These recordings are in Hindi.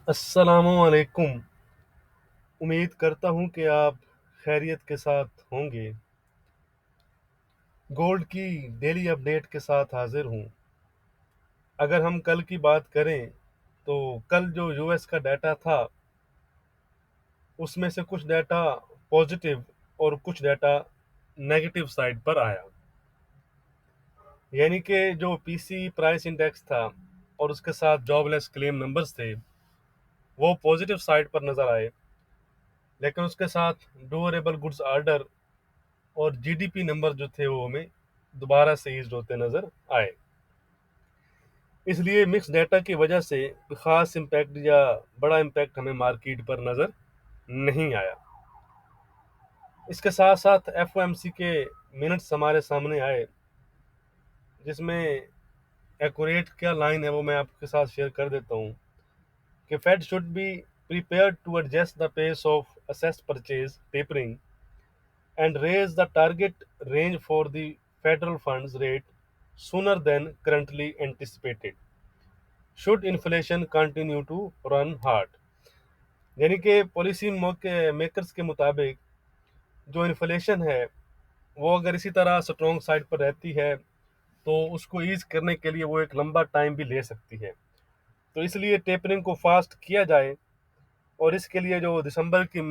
अस्सलामुअलैकुम। उम्मीद करता हूँ कि आप खैरियत के साथ होंगे। गोल्ड की डेली अपडेट के साथ हाजिर हूँ। अगर हम कल की बात करें तो कल जो यूएस का डाटा था उसमें से कुछ डाटा पॉजिटिव और कुछ डाटा नेगेटिव साइड पर आया। यानी कि जो पीसी प्राइस इंडेक्स था और उसके साथ जॉबलेस क्लेम नंबर्स थे वो पॉजिटिव साइड पर नज़र आए, लेकिन उसके साथ ड्यूरेबल गुड्स ऑर्डर और जीडीपी नंबर जो थे वो हमें दोबारा से ईज होते नजर आए। इसलिए मिक्स डेटा की वजह से खास इम्पैक्ट या बड़ा इम्पैक्ट हमें मार्केट पर नजर नहीं आया। इसके साथ साथ एफओएमसी के मिनट्स हमारे सामने आए, जिसमें एक्यूरेट क्या लाइन है वो मैं आपके साथ शेयर कर देता हूँ कि Fed should be prepared to adjust the pace of assessed purchase tapering and raise the target range for the federal funds rate sooner than currently anticipated should inflation continue to run hard। यानी कि पॉलिसी मेकर्स के मुताबिक जो इन्फ्लेशन है वो अगर इसी तरह स्ट्रॉन्ग साइड पर रहती है तो उसको ईज करने के लिए वो एक लंबा टाइम भी ले सकती है। तो इसलिए टेपरिंग को फास्ट किया जाए, और इसके लिए जो दिसंबर की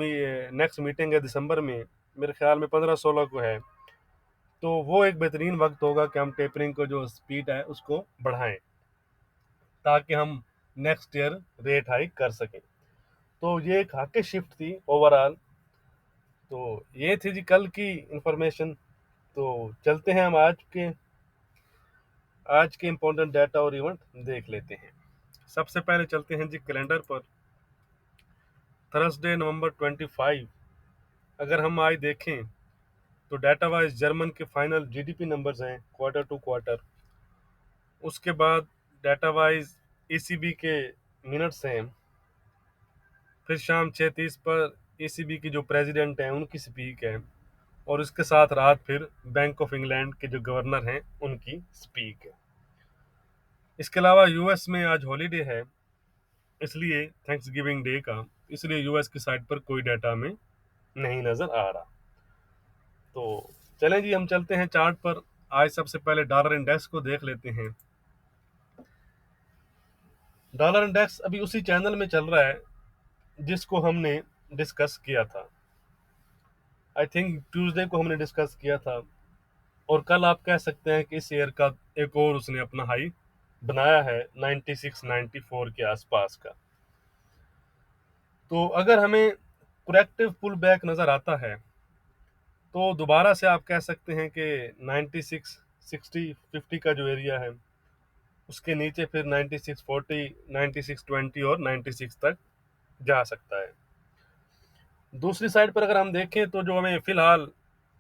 नेक्स्ट मीटिंग है दिसंबर में, मेरे ख्याल में 15-16 को है, तो वो एक बेहतरीन वक्त होगा कि हम टेपरिंग को जो स्पीड है उसको बढ़ाएं ताकि हम नेक्स्ट ईयर रेट हाइक कर सकें। तो ये एक हाके शिफ्ट थी ओवरऑल। तो ये थी जी कल की इंफॉर्मेशन। तो चलते हैं हम आज के इम्पोर्टेंट डाटा और इवेंट देख लेते हैं। सबसे पहले चलते हैं जी कैलेंडर पर। थर्सडे नवंबर 25, अगर हम आज देखें तो डाटा वाइज जर्मन के फाइनल जीडीपी नंबर्स हैं क्वार्टर टू क्वार्टर। उसके बाद डाटा वाइज ईसीबी के मिनट्स हैं। फिर शाम 6:30 पर ईसीबी की जो प्रेसिडेंट हैं उनकी स्पीक है, और इसके साथ रात फिर बैंक ऑफ इंग्लैंड के जो गवर्नर हैं उनकी स्पीक है। इसके अलावा यूएस में आज हॉलीडे है, इसलिए थैंक्स गिविंग डे का, इसलिए यूएस की साइड पर कोई डाटा हमें नहीं नजर आ रहा। तो चलें जी हम चलते हैं चार्ट पर। आज सबसे पहले डॉलर इंडेक्स को देख लेते हैं। डॉलर इंडेक्स अभी उसी चैनल में चल रहा है जिसको हमने डिस्कस किया था। आई थिंक ट्यूसडे को हमने डिस्कस किया था, और कल आप कह सकते हैं कि इस ईयर का एक और उसने अपना हाई बनाया है 96 94 के आसपास का। तो अगर हमें करेक्टिव पुल बैक नज़र आता है तो दोबारा से आप कह सकते हैं कि 96 60 50 का जो एरिया है उसके नीचे फिर 96 40 96 20 और 96 तक जा सकता है। दूसरी साइड पर अगर हम देखें तो जो हमें फिलहाल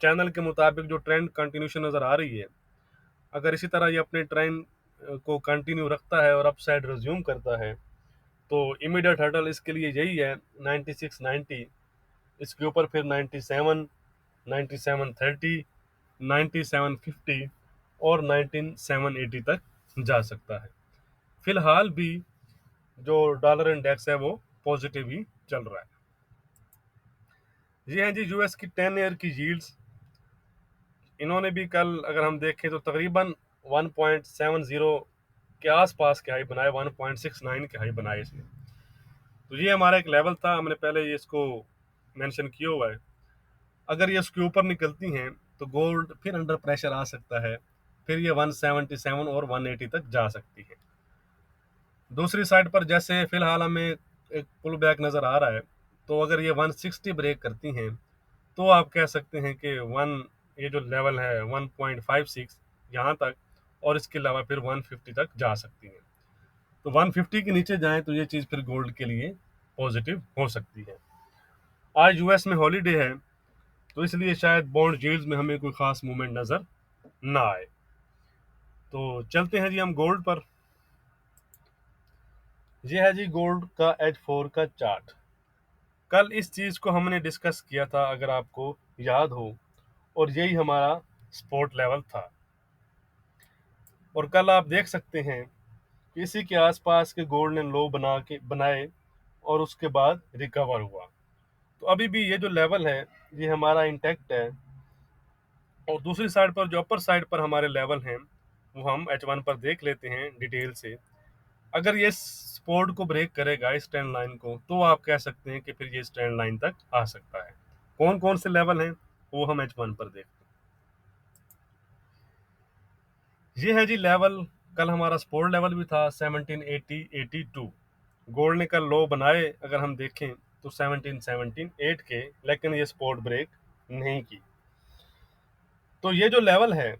चैनल के मुताबिक जो ट्रेंड कंटिन्यूशन नज़र आ रही है, अगर इसी तरह ये अपने ट्रेंड को कंटिन्यू रखता है और अपसाइड रिज्यूम करता है तो इमीडिएट हर्डल इसके लिए यही है 96 90। इसके ऊपर फिर 97 97 30 97 50 और 19780 तक जा सकता है। फिलहाल भी जो डॉलर इंडेक्स है वो पॉजिटिव ही चल रहा है। ये हैं जी यूएस की 10 ईयर की यील्ड्स। इन्होंने भी कल अगर हम देखें तो तकरीबन 1.70 के आसपास के हाई बनाए, 1.69 के हाई बनाए इसने। तो ये हमारा एक लेवल था, हमने पहले ये इसको मेंशन किया हुआ है। अगर ये इसके ऊपर निकलती हैं तो गोल्ड फिर अंडर प्रेशर आ सकता है, फिर ये 177 और 180 तक जा सकती है। दूसरी साइड पर जैसे फिलहाल हमें एक पुल बैक नज़र आ रहा है, तो अगर ये 160 ब्रेक करती हैं तो आप कह सकते हैं कि ये जो लेवल है 1.56 यहाँ तक, और इसके अलावा फिर 150 तक जा सकती हैं। तो 150 के नीचे जाएं तो ये चीज़ फिर गोल्ड के लिए पॉजिटिव हो सकती है। आज यूएस में हॉलीडे है तो इसलिए शायद बॉन्ड यील्ड्स में हमें कोई खास मूवमेंट नज़र ना आए। तो चलते हैं जी हम गोल्ड पर। ये है जी गोल्ड का H4 का चार्ट। कल इस चीज़ को हमने डिस्कस किया था अगर आपको याद हो, और यही हमारा सपोर्ट लेवल था। और कल आप देख सकते हैं कि इसी के आसपास के गोल्ड ने लो बनाए, और उसके बाद रिकवर हुआ। तो अभी भी ये जो लेवल है ये हमारा इंटैक्ट है। और दूसरी साइड पर जो अपर साइड पर हमारे लेवल हैं वो हम H1 पर देख लेते हैं डिटेल से। अगर ये सपोर्ट को ब्रेक करेगा इस ट्रेंड लाइन को, तो आप कह सकते हैं कि फिर ये इस ट्रेंड लाइन तक आ सकता है। कौन कौन से लेवल हैं वो हम H1 पर देखते हैं। ये है जी लेवल, कल हमारा सपोर्ट लेवल भी था 1780-82। गोल्ड ने कल लो बनाए अगर हम देखें तो 17-17-8 के, लेकिन ये सपोर्ट ब्रेक नहीं की। तो ये जो लेवल है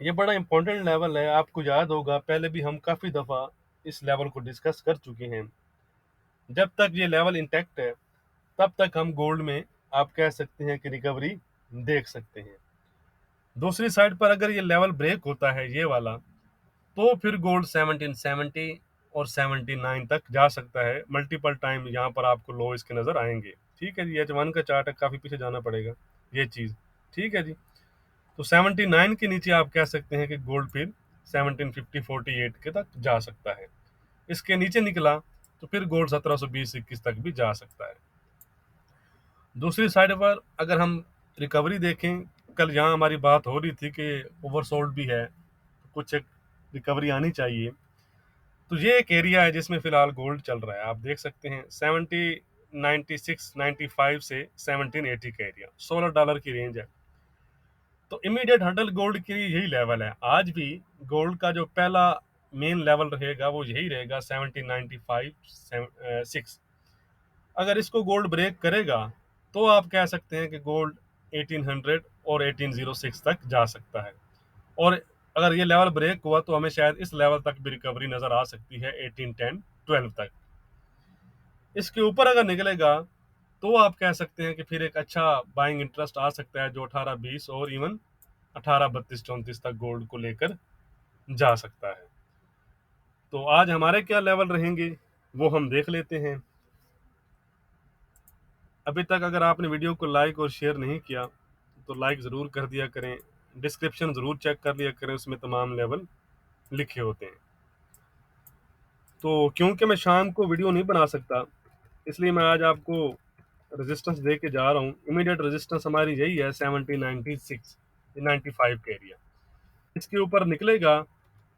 ये बड़ा इंपॉर्टेंट लेवल है। आपको याद होगा पहले भी हम काफ़ी दफ़ा इस लेवल को डिस्कस कर चुके हैं। जब तक ये लेवल इंटैक्ट है तब तक हम गोल्ड में आप कह सकते हैं कि रिकवरी देख सकते हैं। दूसरी साइड पर अगर ये लेवल ब्रेक होता है ये वाला, तो फिर गोल्ड 1770 और 79 तक जा सकता है। मल्टीपल टाइम यहाँ पर आपको लो इसके नज़र आएंगे। ठीक है जी, H1 का चार्ट है, काफ़ी पीछे जाना पड़ेगा ये चीज़। ठीक है जी, तो 79 के नीचे आप कह सकते हैं कि गोल्ड फिर 1750-48 के तक जा सकता है। इसके नीचे निकला तो फिर गोल्ड 1720-21 तक भी जा सकता है। दूसरी साइड पर अगर हम रिकवरी देखें, कल यहाँ हमारी बात हो रही थी कि ओवरसोल्ड भी है, कुछ एक रिकवरी आनी चाहिए। तो ये एक एरिया है जिसमें फिलहाल गोल्ड चल रहा है। आप देख सकते हैं 1796-95 से 1780 का एरिया, $16 की रेंज है। तो इमीडिएट हर्डल गोल्ड की यही लेवल है। आज भी गोल्ड का जो पहला मेन लेवल रहेगा वो यही रहेगा 1795-6। अगर इसको गोल्ड ब्रेक करेगा तो आप कह सकते हैं कि गोल्ड 1800 और 1806 तक जा सकता है। और अगर ये लेवल ब्रेक हुआ तो हमें शायद इस लेवल तक भी रिकवरी नजर आ सकती है 1810-12 तक। इसके ऊपर अगर निकलेगा तो आप कह सकते हैं कि फिर एक अच्छा बाइंग इंटरेस्ट आ सकता है जो 18-20 और इवन 18-32-34 तक गोल्ड को लेकर जा सकता है। तो आज हमारे क्या लेवल रहेंगे वो हम देख लेते हैं। अभी तक अगर आपने वीडियो को लाइक और शेयर नहीं किया तो लाइक ज़रूर कर दिया करें। डिस्क्रिप्शन ज़रूर चेक कर लिया करें, उसमें तमाम लेवल लिखे होते हैं। तो क्योंकि मैं शाम को वीडियो नहीं बना सकता, इसलिए मैं आज आपको रेजिस्टेंस दे के जा रहा हूँ। इमीडिएट रेजिस्टेंस हमारी यही है 1796-95 का एरिया। इसके ऊपर निकलेगा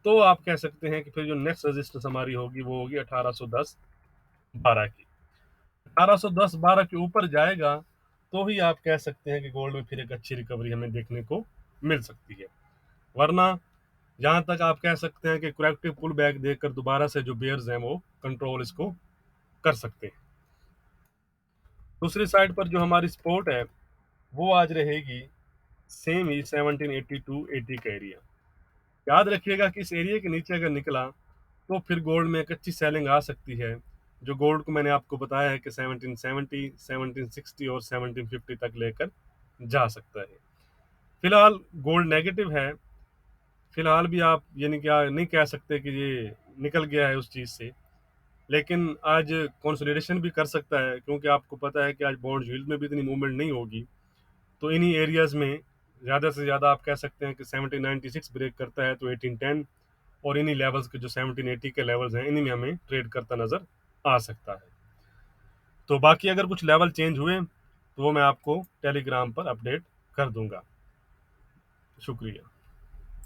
तो आप कह सकते हैं कि फिर जो नेक्स्ट रेजिस्टेंस हमारी होगी वो होगी 1810-12 की। 1810-12 के ऊपर जाएगा तो ही आप कह सकते हैं कि गोल्ड में फिर एक अच्छी रिकवरी हमें देखने को मिल सकती है। वरना जहां तक आप कह सकते हैं कि करेक्टिव पुल बैक देकर दोबारा से जो बेयर्स हैं वो कंट्रोल इसको कर सकते हैं। दूसरी साइड पर जो हमारी सपोर्ट है वो आज रहेगी सेम ही 1780-80 का एरिया। याद रखिएगा कि इस एरिया के नीचे अगर निकला तो फिर गोल्ड में एक अच्छी सेलिंग आ सकती है, जो गोल्ड को मैंने आपको बताया है कि 1770, 1760 और 1750 तक लेकर जा सकता है। फिलहाल गोल्ड नेगेटिव है। फिलहाल भी आप ये नहीं क्या नहीं कह सकते कि ये निकल गया है उस चीज़ से, लेकिन आज कंसोलिडेशन भी कर सकता है क्योंकि आपको पता है कि आज बॉन्ड यील्ड में भी इतनी मूवमेंट नहीं होगी। तो इन्हीं एरियाज में ज़्यादा से ज़्यादा आप कह सकते हैं कि 1796 ब्रेक करता है तो 1810 और इन्हीं लेवल्स के जो 1780 के लेवल्स हैं इन्हीं में हमें ट्रेड करता नज़र आ सकता है। तो बाकी अगर कुछ लेवल चेंज हुए तो वो मैं आपको टेलीग्राम पर अपडेट कर दूंगा। शुक्रिया।